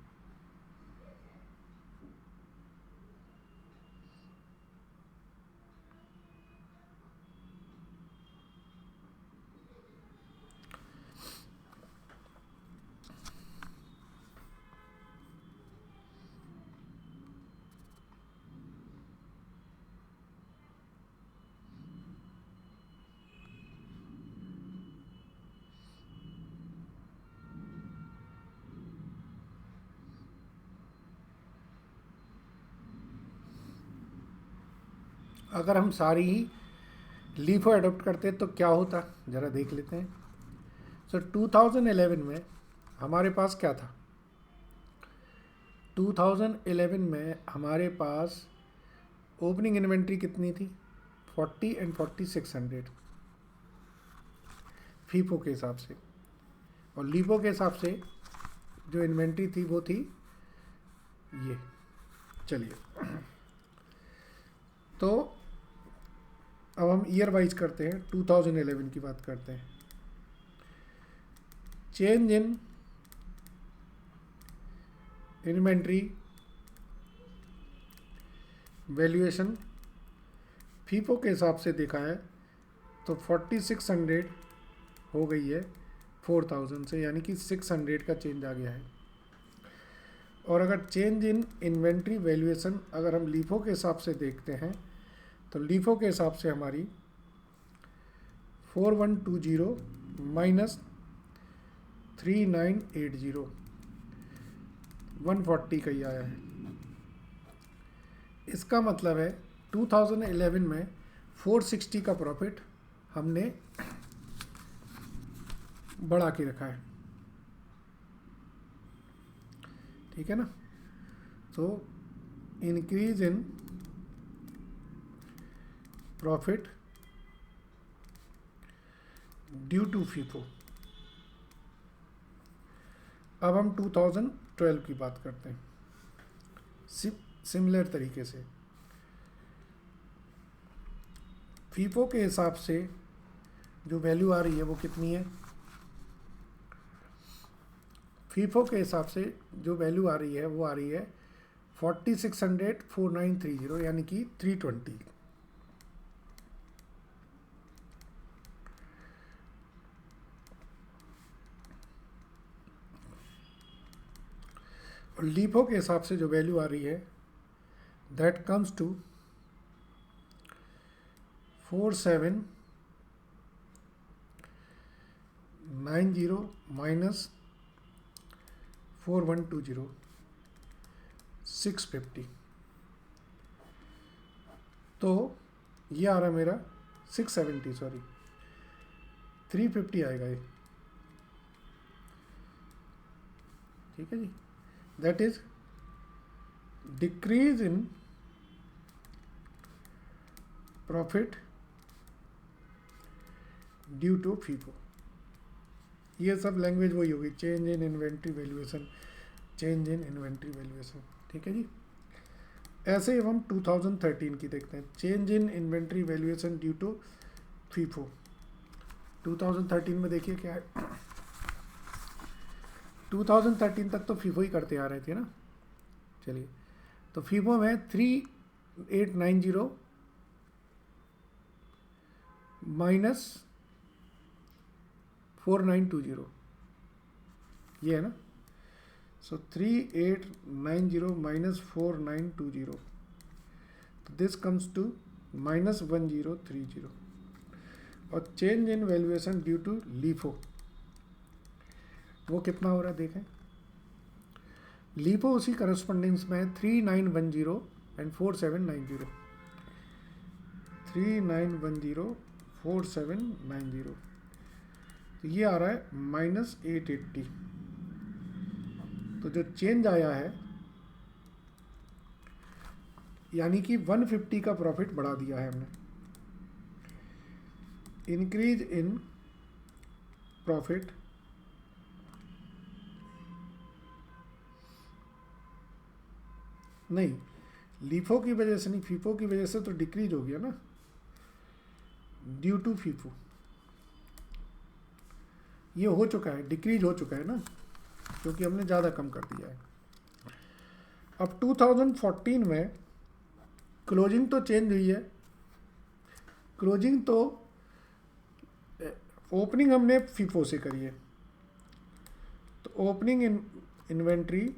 अगर हम सारी ही लीफो अडोप्ट करते तो क्या होता, ज़रा देख लेते हैं। सो 2011 में हमारे पास क्या था, 2011 में हमारे पास ओपनिंग इन्वेंट्री कितनी थी, 40 एंड 4600 फीफो के हिसाब से, और लीफो के हिसाब से जो इन्वेंट्री थी वो थी ये। चलिए तो अब हम ईयर वाइज करते हैं, 2011 की बात करते हैं। Change in inventory valuation FIFO के हिसाब से देखा है तो 4600 हो गई है 4000 से, यानी कि 600 का चेंज आ गया है। और अगर चेंज इन इन्वेंट्री वैल्यूएशन अगर हम लीफो के हिसाब से देखते हैं तो लीफो के हिसाब से हमारी 4120 माइनस 3980 140 का ही आया है। इसका मतलब है 2011 में 460 का प्रॉफिट हमने बढ़ा के रखा है, ठीक है ना। तो increase in profit due to FIFO. अब हम 2012 की बात करते हैं सिमिलर तरीके से। फीफो के हिसाब से जो वैल्यू आ रही है वो कितनी है, फीफो के हिसाब से जो वैल्यू आ रही है वो आ रही है 4600 4930, यानी कि 320। और लीफो के हिसाब से जो वैल्यू आ रही है दैट कम्स टू 4790 माइनस 4120 650। तो ये आ रहा मेरा 670, सॉरी 350 आएगा ये, ठीक है जी। That is decrease in profit due to FIFO. ये सब लैंग्वेज वही होगी, change in inventory valuation, change in inventory valuation, ठीक है जी। ऐसे ही हम 2013 की देखते हैं, change in inventory valuation due to FIFO. 2013 में देखिए क्या है, 2013 तक तो फीफो ही करते आ रहे थे ना। चलिए तो फीफो में 3890 माइनस 4920, ये है ना। सो 3890 माइनस 4920, तो दिस कम्स टू माइनस 1030। और change in valuation due to LIFO वो कितना हो रहा है देखें। लीफो उसी करस्पॉन्डिंग्स में 3910 एंड 4790, 3910 4790, तो ये आ रहा है माइनस 880। तो जो चेंज आया है यानी कि 150 का प्रॉफिट बढ़ा दिया है हमने। इंक्रीज इन प्रॉफिट नहीं, लीफो की वजह से नहीं, फीफो की वजह से तो डिक्रीज हो गया ना, ड्यू टू फीफो ये हो चुका है, डिक्रीज हो चुका है ना, क्योंकि हमने ज़्यादा कम कर दिया है। अब 2014 में क्लोजिंग तो चेंज हुई है, क्लोजिंग तो ओपनिंग हमने फीफो से करी है, तो opening inventory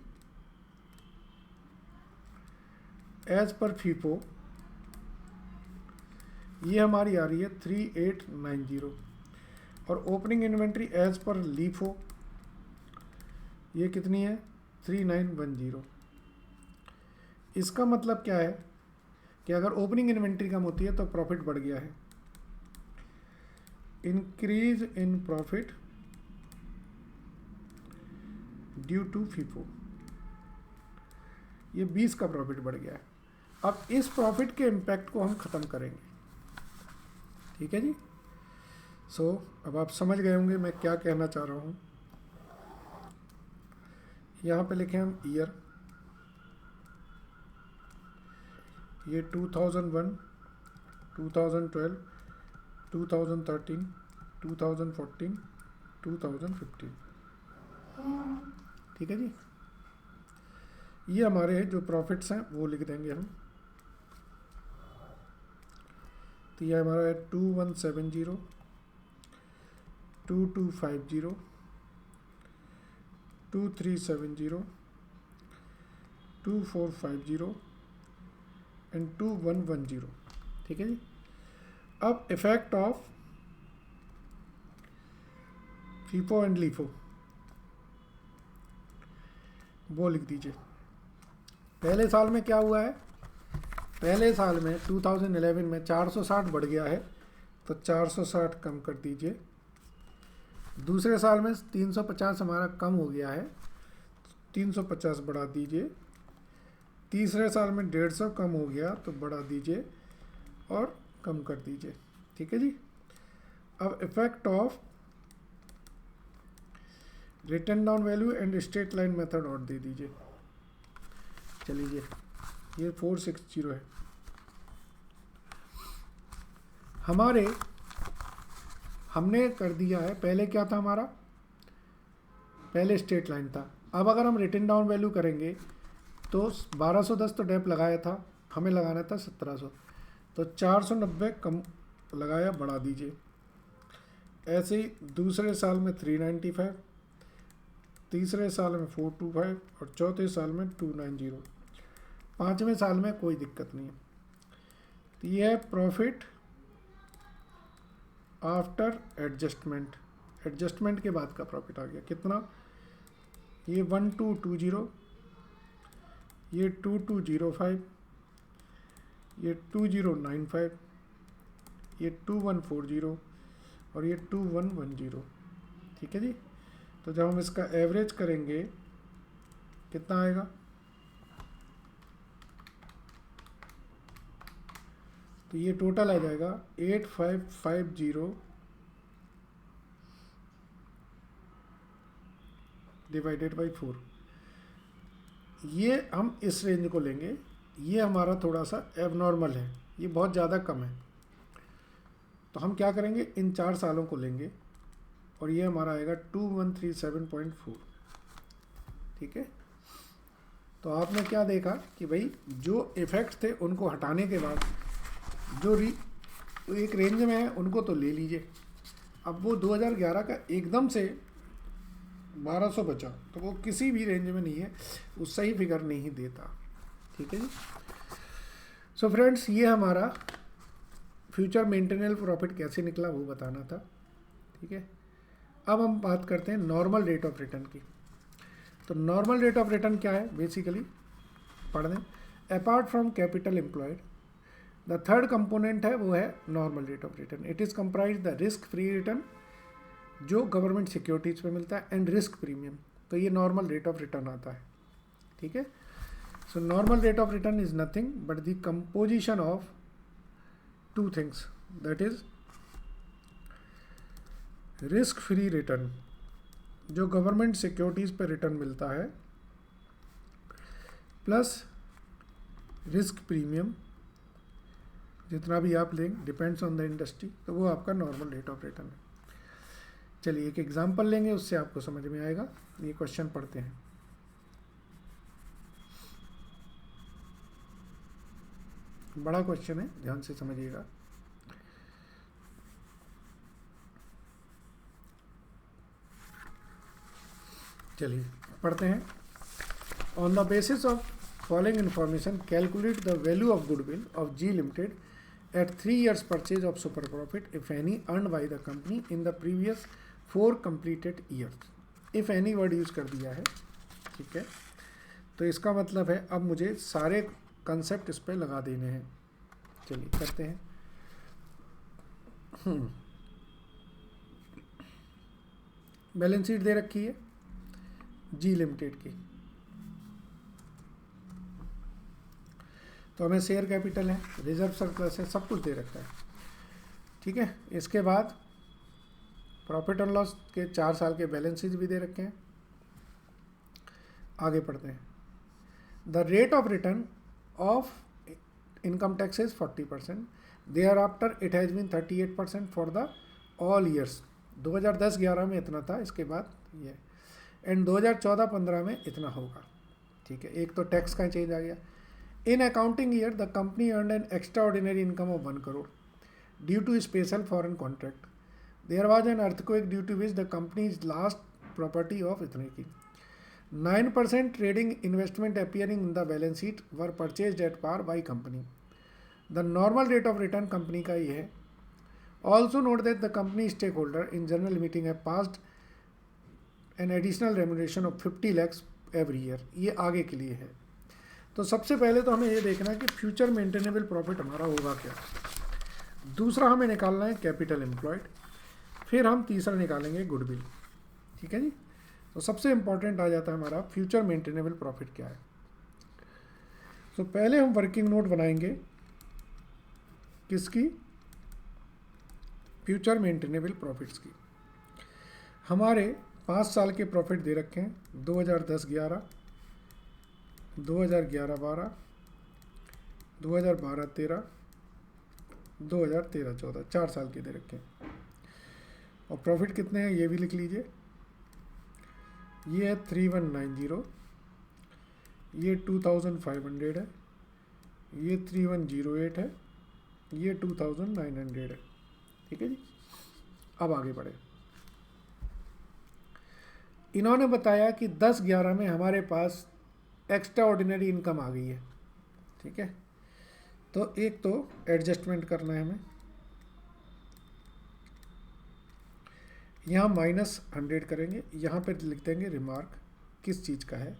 as per FIFO ये हमारी आ रही है 3890, और opening inventory as per LIFO ये कितनी है 3910। इसका मतलब क्या है कि अगर ओपनिंग इन्वेंट्री कम होती है तो प्रॉफिट बढ़ गया है। Increase in profit due to FIFO, ये 20 का प्रॉफिट बढ़ गया है। अब इस प्रॉफिट के इम्पैक्ट को हम ख़त्म करेंगे, ठीक है जी। सो अब आप समझ गए होंगे मैं क्या कहना चाह रहा हूँ। यहाँ पे लिखें हम ईयर, ये 2001, 2012, 2013, 2014, 2015, ठीक है जी। ये हमारे जो प्रॉफिट्स हैं वो लिख देंगे हम। तो ये हमारा है 2170, 2250, 2370, 2450 एंड 2110, ठीक है जी। अब effect of FIFO and LIFO वो लिख दीजिए। पहले साल में क्या हुआ है, पहले साल में 2011 में 460 बढ़ गया है तो 460 कम कर दीजिए। दूसरे साल में 350 हमारा कम हो गया है, 350 बढ़ा दीजिए। तीसरे साल में 150 कम हो गया तो बढ़ा दीजिए और कम कर दीजिए, ठीक है जी। अब effect of written down value and straight line method और दे दीजिए। चलिए ये 460 है। हमने कर दिया है, पहले क्या था हमारा, पहले स्ट्रेट लाइन था। अब अगर हम रिटन डाउन वैल्यू करेंगे तो 1210 तो डेप लगाया था, हमें लगाना था 1700, तो 490 कम लगाया, बढ़ा दीजिए। ऐसे ही दूसरे साल में 395, तीसरे साल में 425 और चौथे साल में 290, पाँचवें साल में कोई दिक्कत नहीं है। तो ये है प्रॉफिट आफ्टर एडजस्टमेंट, एडजस्टमेंट के बाद का प्रॉफिट आ गया कितना, ये 1220, ये 2205, ये 2095, ये 2140 और ये 2110, ठीक है जी। तो जब हम इसका एवरेज करेंगे कितना आएगा, तो ये टोटल आ जाएगा 8550 डिवाइडेड बाई 4। ये हम इस रेंज को लेंगे, ये हमारा थोड़ा सा एबनॉर्मल है, ये बहुत ज़्यादा कम है। तो हम क्या करेंगे, इन 4 सालों को लेंगे और ये हमारा आएगा 2137.4, ठीक है। तो आपने क्या देखा कि भाई जो इफ़ेक्ट थे उनको हटाने के बाद जो एक रेंज में है उनको तो ले लीजिए। अब वो 2011 का एकदम से 1200 बचा तो वो किसी भी रेंज में नहीं है, वो सही फिगर नहीं देता, ठीक है जी। सो फ्रेंड्स, ये हमारा फ्यूचर मेंटेनेबल प्रॉफिट कैसे निकला वो बताना था, ठीक है। अब हम बात करते हैं नॉर्मल रेट ऑफ रिटर्न की। तो नॉर्मल रेट ऑफ रिटर्न क्या है, बेसिकली पढ़ दें। Apart from capital employed, the third component है वो है normal rate of return. It is comprise the risk free return जो गवर्नमेंट सिक्योरिटीज़ पे मिलता है एंड रिस्क प्रीमियम, तो ये नॉर्मल रेट ऑफ रिटर्न आता है, ठीक है। So normal rate of return is nothing but the composition of 2 things, that is risk free return जो गवर्नमेंट सिक्योरिटीज़ पे रिटर्न मिलता है, प्लस रिस्क प्रीमियम जितना भी आप लेंगे डिपेंड्स ऑन द इंडस्ट्री, तो वो आपका नॉर्मल रेट ऑफ रिटर्न है। चलिए एक एग्जांपल लेंगे, उससे आपको समझ में आएगा। ये क्वेश्चन पढ़ते हैं। बड़ा क्वेश्चन है, ध्यान से समझिएगा। चलिए पढ़ते हैं। On the basis of following information calculate the value of goodwill of G limited at 3 years purchase of super profit if any earned by the company in the previous 4 completed years। if any word use कर दिया है, ठीक है। तो इसका मतलब है अब मुझे सारे कंसेप्ट इस पर लगा देने हैं, चलिए करते हैं। बैलेंस शीट दे रखी है जी लिमिटेड की, तो हमें शेयर कैपिटल है, रिजर्व सरप्लस है, सब कुछ दे रखा है। ठीक है, इसके बाद प्रॉफिट एंड लॉस के 4 साल के बैलेंस शीट भी दे रखे हैं। आगे पढ़ते हैं। The rate of return of income tax is 40%, thereafter it has been 38% for the all years. 2010-11 में इतना था, इसके बाद ये, एंड 2014-15 में इतना होगा। ठीक है, एक तो टैक्स का चेंज आ गया। In accounting year the company earned an extraordinary income of 1 crore due to special foreign contract. There was an earthquake due to which the company is last property of इतने की। 9% trading investment appearing in the balance sheet were purchased at par by company. The normal rate of return company का ये है। Also note that the company stakeholder in general meeting have passed an additional remuneration of 50 lakhs every year। ये आगे के लिए है। तो सबसे पहले तो हमें ये देखना है कि फ्यूचर मेंटेनेबल प्रॉफिट हमारा होगा क्या। दूसरा हमें निकालना है कैपिटल एम्प्लॉयड, फिर हम तीसरा निकालेंगे गुडविल। ठीक है जी, तो सबसे इंपॉर्टेंट आ जाता है हमारा फ्यूचर मेंटेनेबल प्रॉफिट क्या है। तो पहले हम वर्किंग नोट बनाएंगे किसकी, फ्यूचर मेंटेनेबल प्रॉफिट्स की। हमारे 5 साल के प्रॉफिट दे रखे हैं, 2010-11, 2011-12, 2012-13, 2013-14, 4 साल के दे रखे हैं। और प्रॉफिट कितने हैं ये भी लिख लीजिए। ये है 3190, ये 2500 है, ये 3108 है, ये 2900 है। ठीक है जी, अब आगे बढ़े। इन्होंने बताया कि 10-11 में हमारे पास एक्स्ट्रा ऑर्डिनरी इनकम आ गई है। ठीक है, तो एक तो एडजस्टमेंट करना है हमें, यहाँ -100 करेंगे, यहाँ पर लिख देंगे रिमार्क किस चीज़ का है,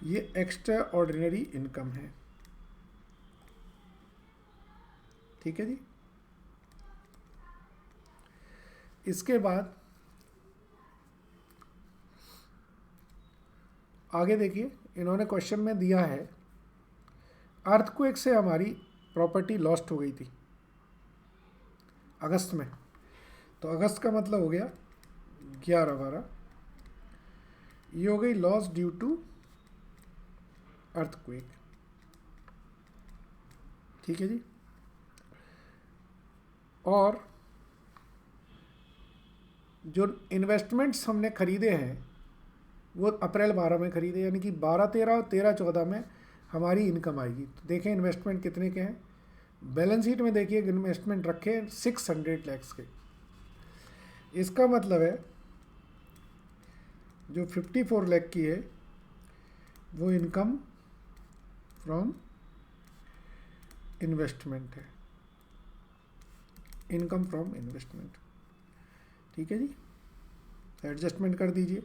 ये एक्स्ट्रा ऑर्डिनरी इनकम है। ठीक है जी, इसके बाद आगे देखिए, इन्होंने क्वेश्चन में दिया है अर्थक्वेक से हमारी प्रॉपर्टी लॉस्ट हो गई थी अगस्त में। तो अगस्त का मतलब हो गया 11-12, ये हो गई लॉस ड्यू टू अर्थक्वेक। ठीक है जी, और जो इन्वेस्टमेंट्स हमने खरीदे हैं वो अप्रैल 12 में खरीदे, यानी कि 12-13 और 13-14 में हमारी इनकम आएगी। तो देखें इन्वेस्टमेंट कितने के हैं, बैलेंस शीट में देखिए इन्वेस्टमेंट रखे 600 lakhs के। इसका मतलब है जो 54 लाख की है वो इनकम फ्रॉम इन्वेस्टमेंट है, इनकम फ्रॉम इन्वेस्टमेंट। ठीक है जी, एडजस्टमेंट कर दीजिए।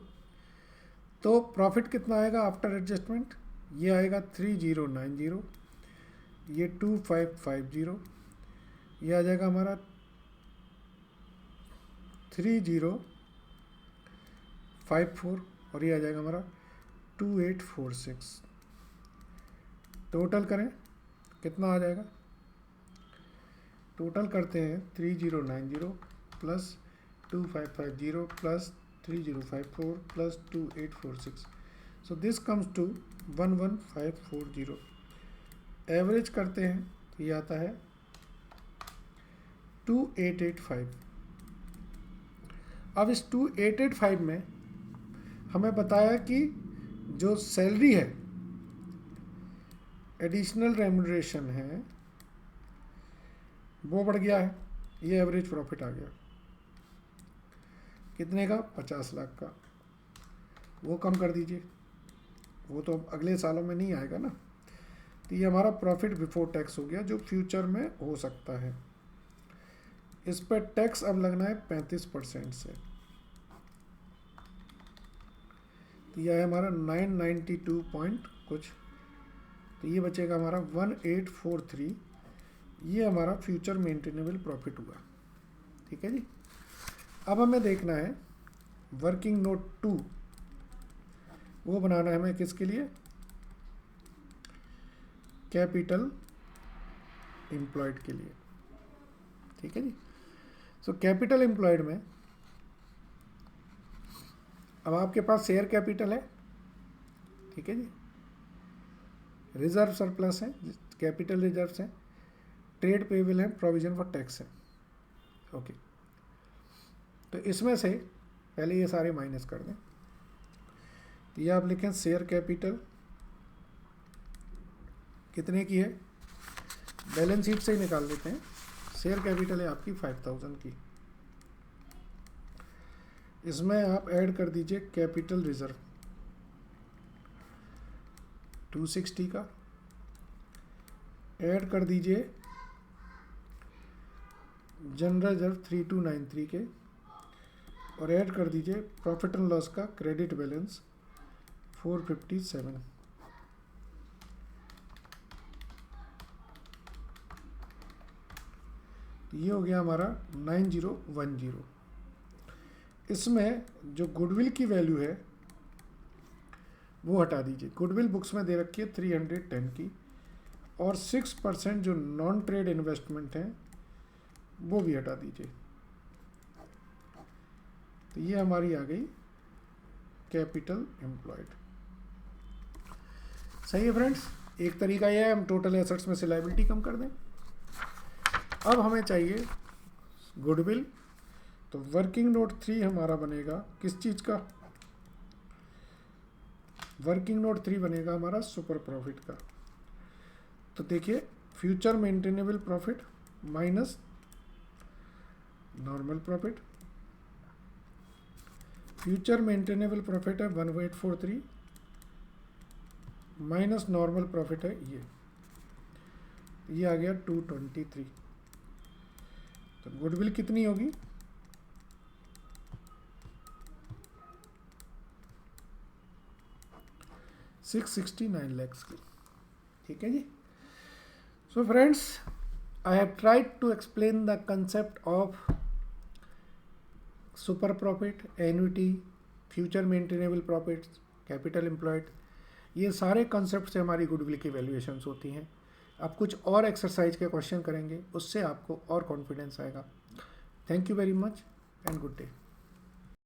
तो प्रॉफिट कितना आएगा आफ्टर एडजस्टमेंट, ये आएगा 3090, ये 2550, ये आ जाएगा हमारा 3054, और ये आ जाएगा हमारा 2846। टोटल करें कितना आ जाएगा, टोटल करते हैं 3090 plus 2550 plus 3054 plus 2846, so this comes to 11540। Average करते हैं तो ये आता है 2885। अब इस 2885 में हमें बताया कि जो सैलरी है, एडिशनल रेम्यूनरेशन है, वो बढ़ गया है। ये एवरेज प्रॉफिट आ गया कितने का, 50 लाख का। वो कम कर दीजिए, वो तो अगले सालों में नहीं आएगा ना। तो ये हमारा प्रॉफिट बिफोर टैक्स हो गया जो फ्यूचर में हो सकता है। इस पर टैक्स अब लगना है 35% से। तो यह है हमारा 992 पॉइंट कुछ, तो ये बचेगा हमारा 1843 ये हमारा फ्यूचर मेंटेनेबल प्रॉफिट हुआ। ठीक है जी। अब हमें देखना है वर्किंग नोट 2, वो बनाना है हमें किसके लिए, कैपिटल एम्प्लॉयड के लिए। ठीक है जी। सो कैपिटल एम्प्लॉयड में अब आपके पास शेयर कैपिटल है, ठीक है जी, रिजर्व सरप्लस है, कैपिटल रिजर्व्स हैं, ट्रेड पेबल है, प्रोविजन फॉर टैक्स है। ओके, तो इसमें से पहले ये सारे माइनस कर दें। तो ये आप लिखें शेयर कैपिटल कितने की है, बैलेंस शीट से ही निकाल लेते हैं। शेयर कैपिटल है आपकी 5000 की। इसमें आप ऐड कर दीजिए कैपिटल रिजर्व 260 का, ऐड कर दीजिए जनरल रिजर्व 3293 के, और ऐड कर दीजिए प्रॉफिट एंड लॉस का क्रेडिट बैलेंस 457। ये हो गया हमारा 9010। इसमें जो गुडविल की वैल्यू है वो हटा दीजिए। गुडविल बुक्स में दे रखी है 310 की, और 6% जो नॉन ट्रेड इन्वेस्टमेंट है वो भी हटा दीजिए। तो ये हमारी आ गई कैपिटल एम्प्लॉयड। सही है फ्रेंड्स, एक तरीका यह है हम टोटल एसेट्स में से लायबिलिटी कम कर दें। अब हमें चाहिए गुडविल, तो वर्किंग नोट 3 हमारा बनेगा किस चीज़ का, वर्किंग नोट 3 बनेगा हमारा सुपर प्रॉफिट का। तो देखिए future maintainable profit minus normal profit, future maintainable profit है 1843 माइनस नॉर्मल प्रॉफिट है ये आ गया 223। तो गुडविल कितनी होगी, 669 lakhs की। ठीक है जी। So friends, I have tried to explain the concept of super profit, annuity, future maintainable profits, capital employed. ये सारे कंसेप्ट से हमारी गुडविल की वैल्यूएशंस होती हैं। अब कुछ और एक्सरसाइज के क्वेश्चन करेंगे, उससे आपको और कॉन्फिडेंस आएगा। Thank you very much and good day.